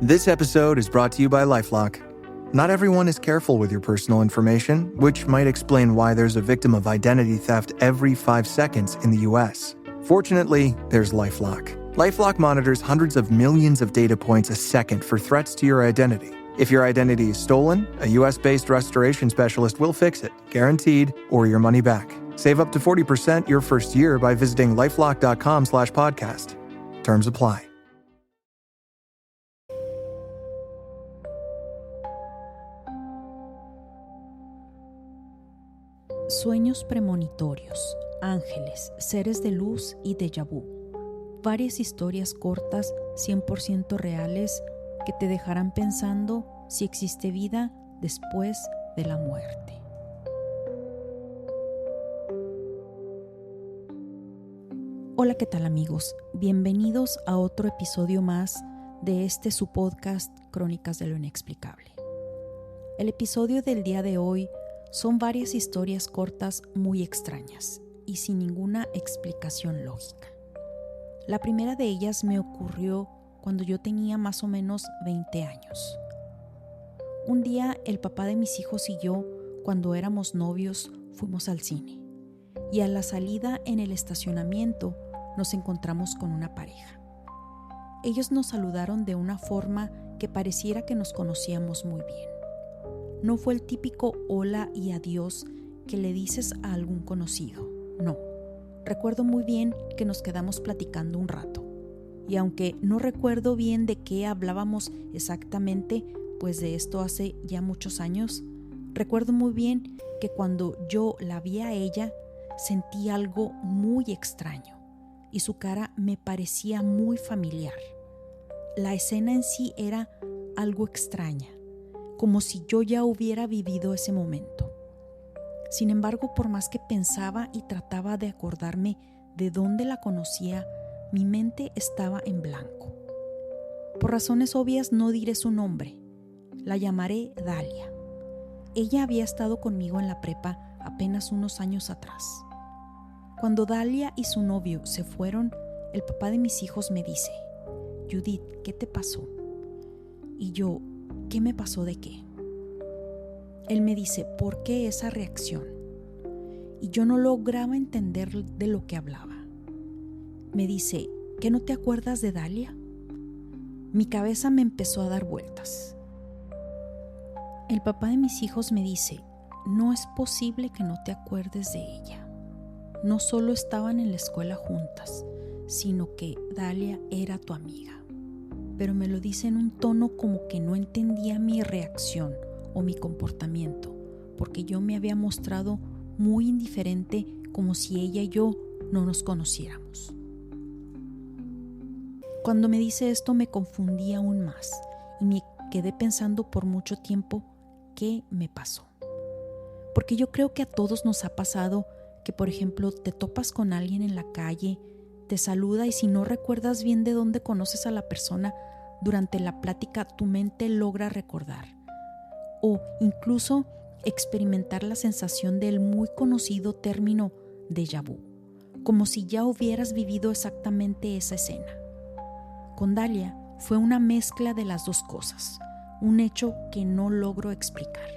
This episode is brought to you by LifeLock. Not everyone is careful with your personal information, which might explain why there's a victim of identity theft every 5 seconds in the US. Fortunately, there's LifeLock. LifeLock monitors hundreds of millions of data points a second for threats to your identity. If your identity is stolen, a US-based restoration specialist will fix it, guaranteed, or your money back. Save up to 40% your first year by visiting lifelock.com/podcast. Terms apply. Sueños premonitorios, ángeles, seres de luz y déjà vu. Varias historias cortas, 100% reales, que te dejarán pensando si existe vida después de la muerte. Hola, ¿qué tal amigos? Bienvenidos a otro episodio más de su podcast Crónicas de lo Inexplicable. El episodio del día de hoy son varias historias cortas muy extrañas y sin ninguna explicación lógica. La primera de ellas me ocurrió cuando yo tenía más o menos 20 años. Un día el papá de mis hijos y yo, cuando éramos novios, fuimos al cine y a la salida en el estacionamiento nos encontramos con una pareja. Ellos nos saludaron de una forma que pareciera que nos conocíamos muy bien. No fue el típico hola y adiós que le dices a algún conocido, no. Recuerdo muy bien que nos quedamos platicando un rato. Y aunque no recuerdo bien de qué hablábamos exactamente, pues de esto hace ya muchos años, recuerdo muy bien que cuando yo la vi a ella, sentí algo muy extraño y su cara me parecía muy familiar. La escena en sí era algo extraña, como si yo ya hubiera vivido ese momento. Sin embargo, por más que pensaba y trataba de acordarme de dónde la conocía, mi mente estaba en blanco. Por razones obvias no diré su nombre. La llamaré Dalia. Ella había estado conmigo en la prepa apenas unos años atrás. Cuando Dalia y su novio se fueron, el papá de mis hijos me dice: Judith, ¿qué te pasó? Y yo, ¿qué me pasó de qué? Él me dice, ¿por qué esa reacción? Y yo no lograba entender de lo que hablaba. Me dice, ¿qué no te acuerdas de Dalia? Mi cabeza me empezó a dar vueltas. El papá de mis hijos me dice, no es posible que no te acuerdes de ella. No solo estaban en la escuela juntas, sino que Dalia era tu amiga. Pero me lo dice en un tono como que no entendía mi reacción o mi comportamiento, porque yo me había mostrado muy indiferente, como si ella y yo no nos conociéramos. Cuando me dice esto me confundí aún más y me quedé pensando por mucho tiempo qué me pasó. Porque yo creo que a todos nos ha pasado que, por ejemplo, te topas con alguien en la calle, te saluda y si no recuerdas bien de dónde conoces a la persona, durante la plática tu mente logra recordar. O incluso experimentar la sensación del muy conocido término déjà vu, como si ya hubieras vivido exactamente esa escena. Con Dalia fue una mezcla de las dos cosas, un hecho que no logro explicar.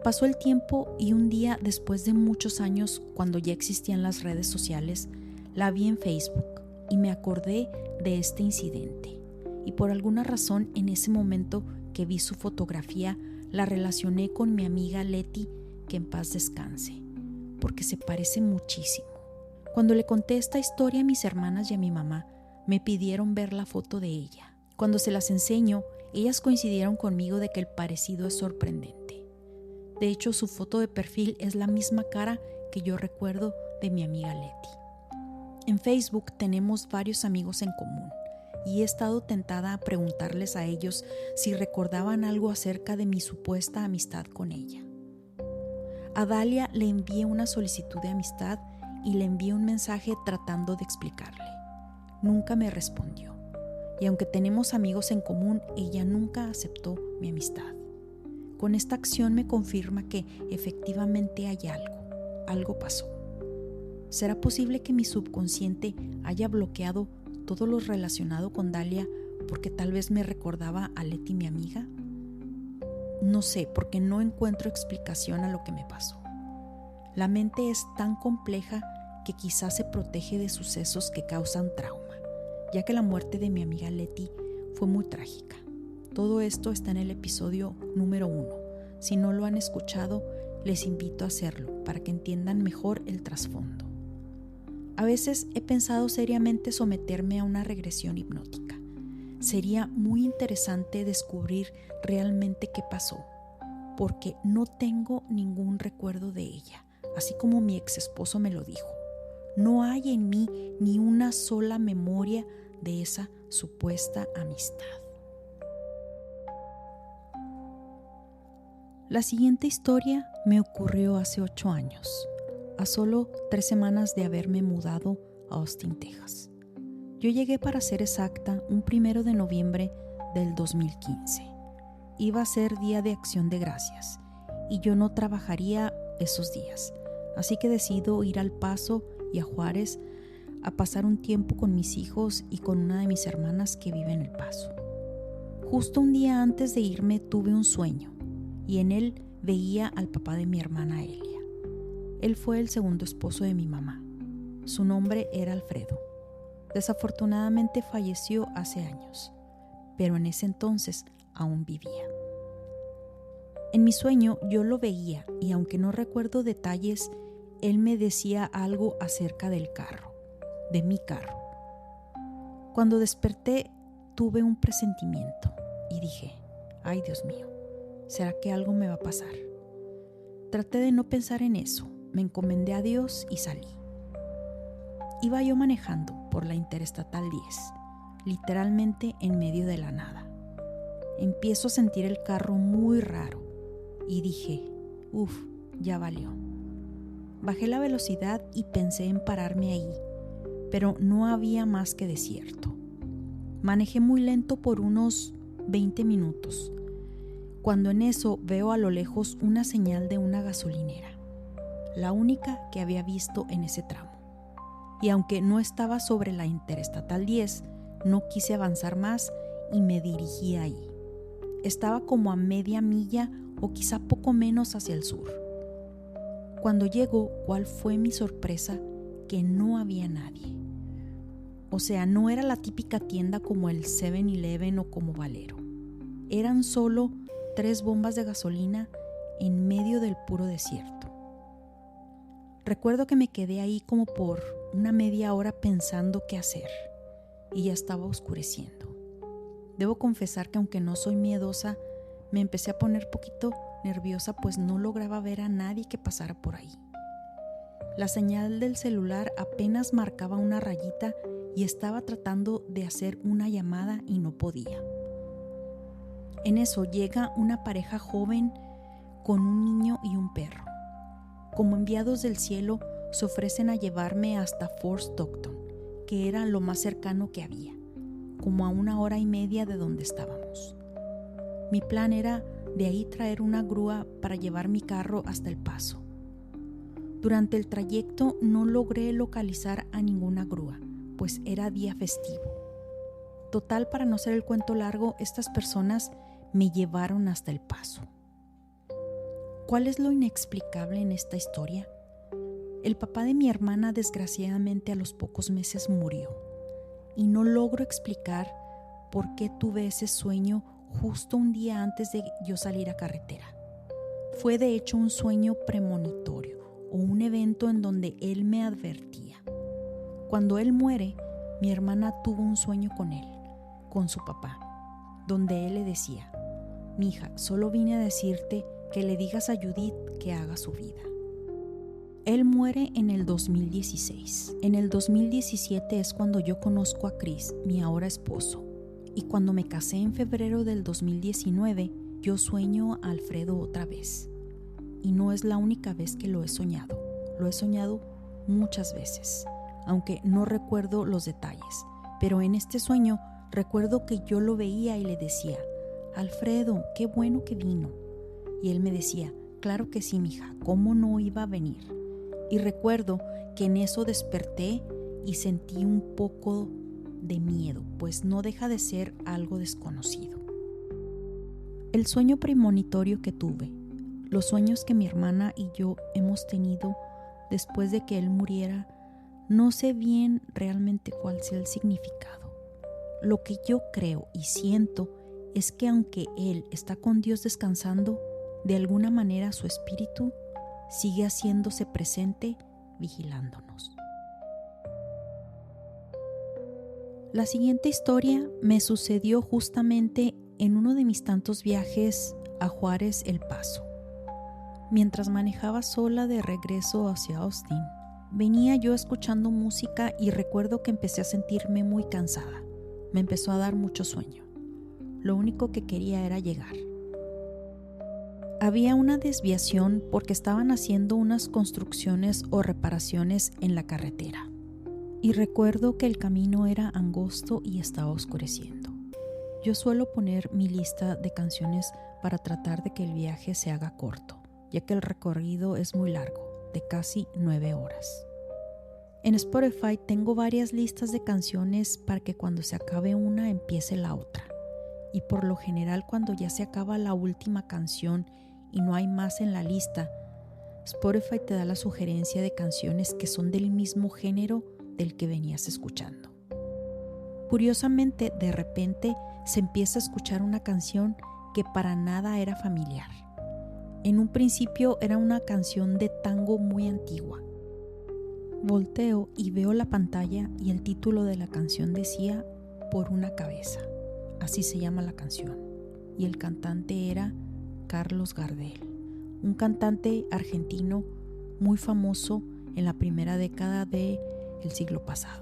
Pasó el tiempo y un día, después de muchos años, cuando ya existían las redes sociales, la vi en Facebook y me acordé de este incidente. Y por alguna razón, en ese momento que vi su fotografía, la relacioné con mi amiga Leti, que en paz descanse, porque se parece muchísimo. Cuando le conté esta historia a mis hermanas y a mi mamá, me pidieron ver la foto de ella. Cuando se las enseño, ellas coincidieron conmigo de que el parecido es sorprendente. De hecho, su foto de perfil es la misma cara que yo recuerdo de mi amiga Leti. En Facebook tenemos varios amigos en común y he estado tentada a preguntarles a ellos si recordaban algo acerca de mi supuesta amistad con ella. A Dalia le envié una solicitud de amistad y le envié un mensaje tratando de explicarle. Nunca me respondió, y aunque tenemos amigos en común, ella nunca aceptó mi amistad. Con esta acción me confirma que efectivamente hay algo pasó. ¿Será posible que mi subconsciente haya bloqueado todo lo relacionado con Dalia porque tal vez me recordaba a Leti, mi amiga. No sé, porque no encuentro explicación a lo que me pasó. La mente es tan compleja que quizás se protege de sucesos que causan trauma, ya que la muerte de mi amiga Leti fue muy trágica. Todo esto está en el episodio número 1. Si no lo han escuchado, les invito a hacerlo para que entiendan mejor el trasfondo. A veces he pensado seriamente someterme a una regresión hipnótica. Sería muy interesante descubrir realmente qué pasó, porque no tengo ningún recuerdo de ella, así como mi ex esposo me lo dijo. No hay en mí ni una sola memoria de esa supuesta amistad. La siguiente historia me ocurrió hace 8 años, a solo 3 semanas de haberme mudado a Austin, Texas. Yo llegué, para ser exacta, un 1 de noviembre del 2015. Iba a ser Día de Acción de Gracias y yo no trabajaría esos días, así que decido ir al Paso y a Juárez a pasar un tiempo con mis hijos y con una de mis hermanas que vive en El Paso. Justo un día antes de irme tuve un sueño y en él veía al papá de mi hermana Elia. Él fue el segundo esposo de mi mamá. Su nombre era Alfredo. Desafortunadamente falleció hace años, pero en ese entonces aún vivía. En mi sueño yo lo veía y aunque no recuerdo detalles, él me decía algo acerca del carro, de mi carro. Cuando desperté tuve un presentimiento y dije, ay Dios mío, ¿será que algo me va a pasar? Traté de no pensar en eso, me encomendé a Dios y salí. Iba yo manejando por la Interestatal 10, literalmente en medio de la nada. Empiezo a sentir el carro muy raro y dije, ya valió. Bajé la velocidad y pensé en pararme ahí, pero no había más que desierto. Manejé muy lento por unos 20 minutos, cuando en eso veo a lo lejos una señal de una gasolinera, la única que había visto en ese tramo. Y aunque no estaba sobre la Interestatal 10, no quise avanzar más y me dirigí ahí. Estaba como a media milla o quizá poco menos hacia el sur. Cuando llego, ¿cuál fue mi sorpresa? Que no había nadie. O sea, no era la típica tienda como el 7-Eleven o como Valero. Eran solo 3 bombas de gasolina en medio del puro desierto. Recuerdo que me quedé ahí como por una media hora pensando qué hacer y ya estaba oscureciendo. Debo confesar que aunque no soy miedosa, me empecé a poner poquito nerviosa, pues no lograba ver a nadie que pasara por ahí. La señal del celular apenas marcaba una rayita y estaba tratando de hacer una llamada y no podía. En eso llega una pareja joven con un niño y un perro. Como enviados del cielo, se ofrecen a llevarme hasta Fort Stockton, que era lo más cercano que había, como a 1 hora y media de donde estábamos. Mi plan era de ahí traer una grúa para llevar mi carro hasta El Paso. Durante el trayecto no logré localizar a ninguna grúa, pues era día festivo. Total, para no hacer el cuento largo, estas personas me llevaron hasta El Paso. ¿Cuál es lo inexplicable en esta historia? El papá de mi hermana desgraciadamente a los pocos meses murió y no logro explicar por qué tuve ese sueño justo un día antes de yo salir a carretera. Fue de hecho un sueño premonitorio o un evento en donde él me advertía. Cuando él muere, mi hermana tuvo un sueño con él, con su papá, donde él le decía, mija, solo vine a decirte que le digas a Judith que haga su vida. Él muere en el 2016. En el 2017 es cuando yo conozco a Chris, mi ahora esposo. Y cuando me casé en febrero del 2019, yo sueño a Alfredo otra vez. Y no es la única vez que lo he soñado. Lo he soñado muchas veces, aunque no recuerdo los detalles. Pero en este sueño recuerdo que yo lo veía y le decía, Alfredo, qué bueno que vino. Y él me decía, claro que sí, mija, ¿cómo no iba a venir? Y recuerdo que en eso desperté y sentí un poco de miedo, pues no deja de ser algo desconocido. El sueño premonitorio que tuve, los sueños que mi hermana y yo hemos tenido después de que él muriera, no sé bien realmente cuál sea el significado. Lo que yo creo y siento es que aunque él está con Dios descansando, de alguna manera su espíritu sigue haciéndose presente, vigilándonos. La siguiente historia me sucedió justamente en uno de mis tantos viajes a Juárez, El Paso. Mientras manejaba sola de regreso hacia Austin, venía yo escuchando música y recuerdo que empecé a sentirme muy cansada. Me empezó a dar mucho sueño. Lo único que quería era llegar. Había una desviación porque estaban haciendo unas construcciones o reparaciones en la carretera. Y recuerdo que el camino era angosto y estaba oscureciendo. Yo suelo poner mi lista de canciones para tratar de que el viaje se haga corto, ya que el recorrido es muy largo, de casi 9 horas. En Spotify tengo varias listas de canciones para que cuando se acabe una empiece la otra. Y por lo general cuando ya se acaba la última canción y no hay más en la lista, Spotify te da la sugerencia de canciones que son del mismo género del que venías escuchando. Curiosamente, de repente se empieza a escuchar una canción que para nada era familiar. En un principio era una canción de tango muy antigua. Volteo y veo la pantalla y el título de la canción decía Por una cabeza. Así se llama la canción. Y el cantante era Carlos Gardel, un cantante argentino muy famoso en la primera década del siglo pasado.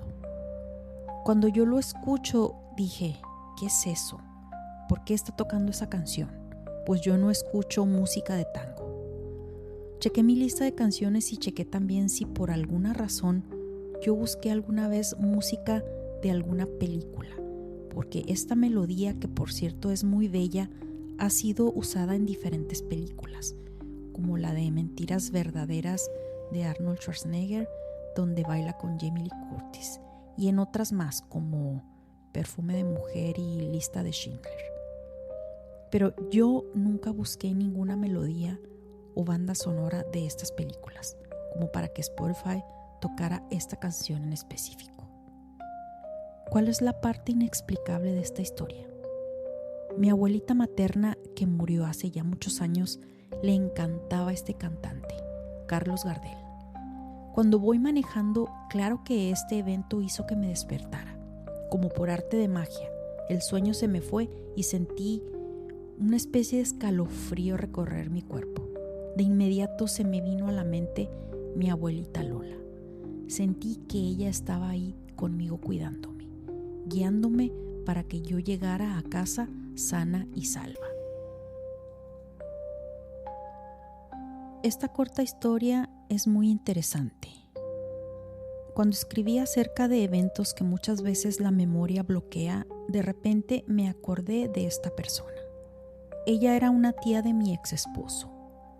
Cuando yo lo escucho, dije, ¿qué es eso? ¿Por qué está tocando esa canción? Pues yo no escucho música de tango. Chequé mi lista de canciones y chequé también si por alguna razón yo busqué alguna vez música de alguna película, porque esta melodía, que por cierto es muy bella, ha sido usada en diferentes películas, como la de Mentiras Verdaderas de Arnold Schwarzenegger, donde baila con Jamie Lee Curtis, y en otras más como Perfume de Mujer y Lista de Schindler. Pero yo nunca busqué ninguna melodía o banda sonora de estas películas, como para que Spotify tocara esta canción en específico. ¿Cuál es la parte inexplicable de esta historia? Mi abuelita materna, que murió hace ya muchos años, le encantaba este cantante, Carlos Gardel. Cuando voy manejando, claro que este evento hizo que me despertara. Como por arte de magia, el sueño se me fue y sentí una especie de escalofrío recorrer mi cuerpo. De inmediato se me vino a la mente mi abuelita Lola. Sentí que ella estaba ahí conmigo cuidándome, guiándome para que yo llegara a casa sana y salva. Esta corta historia es muy interesante. Cuando escribí acerca de eventos que muchas veces la memoria bloquea, de repente me acordé de esta persona. Ella era una tía de mi ex esposo.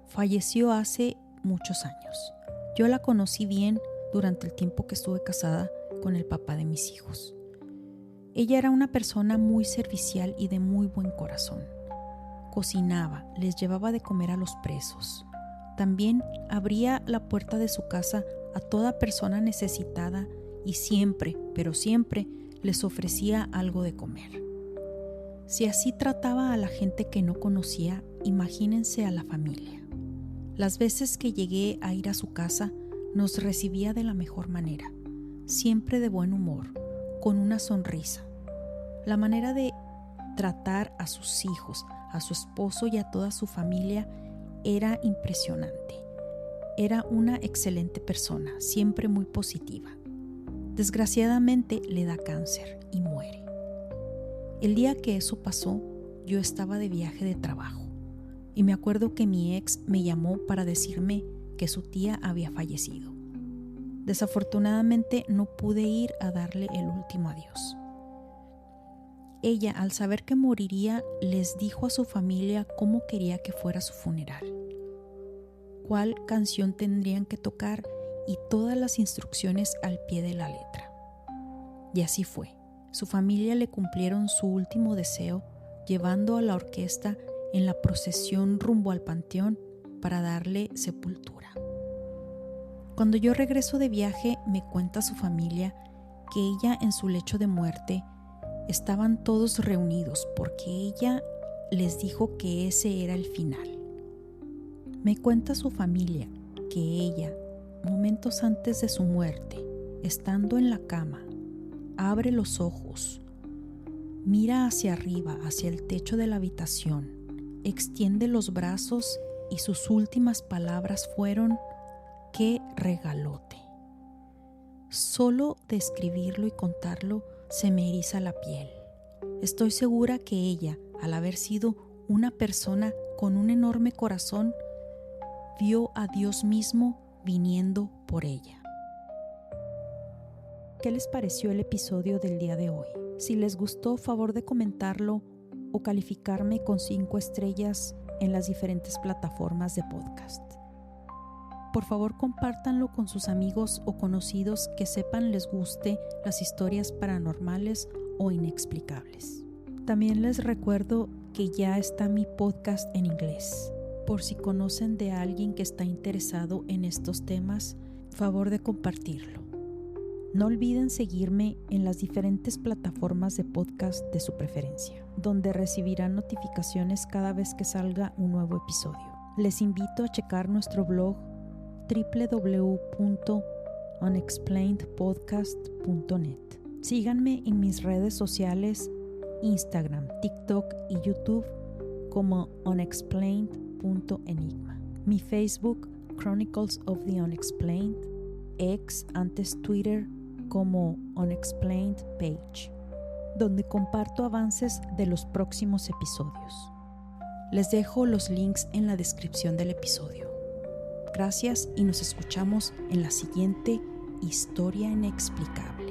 Falleció hace muchos años. Yo la conocí bien durante el tiempo que estuve casada con el papá de mis hijos. Ella era una persona muy servicial y de muy buen corazón. Cocinaba, les llevaba de comer a los presos. También abría la puerta de su casa a toda persona necesitada y siempre, pero siempre, les ofrecía algo de comer. Si así trataba a la gente que no conocía, imagínense a la familia. Las veces que llegué a ir a su casa, nos recibía de la mejor manera, siempre de buen humor, con una sonrisa. La manera de tratar a sus hijos, a su esposo y a toda su familia era impresionante. Era una excelente persona, siempre muy positiva. Desgraciadamente le da cáncer y muere. El día que eso pasó, yo estaba de viaje de trabajo y me acuerdo que mi ex me llamó para decirme que su tía había fallecido. Desafortunadamente no pude ir a darle el último adiós. Ella, al saber que moriría, les dijo a su familia cómo quería que fuera su funeral, cuál canción tendrían que tocar y todas las instrucciones al pie de la letra. Y así fue. Su familia le cumplieron su último deseo llevando a la orquesta en la procesión rumbo al panteón para darle sepultura. Cuando yo regreso de viaje, me cuenta su familia que ella en su lecho de muerte estaban todos reunidos porque ella les dijo que ese era el final. Me cuenta su familia que ella, momentos antes de su muerte, estando en la cama, abre los ojos, mira hacia arriba, hacia el techo de la habitación, extiende los brazos y sus últimas palabras fueron: ¡qué regalote! Solo de escribirlo y contarlo se me eriza la piel. Estoy segura que ella, al haber sido una persona con un enorme corazón, vio a Dios mismo viniendo por ella. ¿Qué les pareció el episodio del día de hoy? Si les gustó, favor de comentarlo o calificarme con 5 estrellas en las diferentes plataformas de podcast. Por favor, compártanlo con sus amigos o conocidos que sepan les guste las historias paranormales o inexplicables. También les recuerdo que ya está mi podcast en inglés. Por si conocen de alguien que está interesado en estos temas, favor de compartirlo. No olviden seguirme en las diferentes plataformas de podcast de su preferencia, donde recibirán notificaciones cada vez que salga un nuevo episodio. Les invito a checar nuestro blog www.unexplainedpodcast.net. Síganme en mis redes sociales, Instagram, TikTok y YouTube como unexplained.enigma. Mi Facebook, Chronicles of the Unexplained, ex antes Twitter como Unexplained Page, donde comparto avances de los próximos episodios. Les dejo los links en la descripción del episodio. Gracias y nos escuchamos en la siguiente historia inexplicable.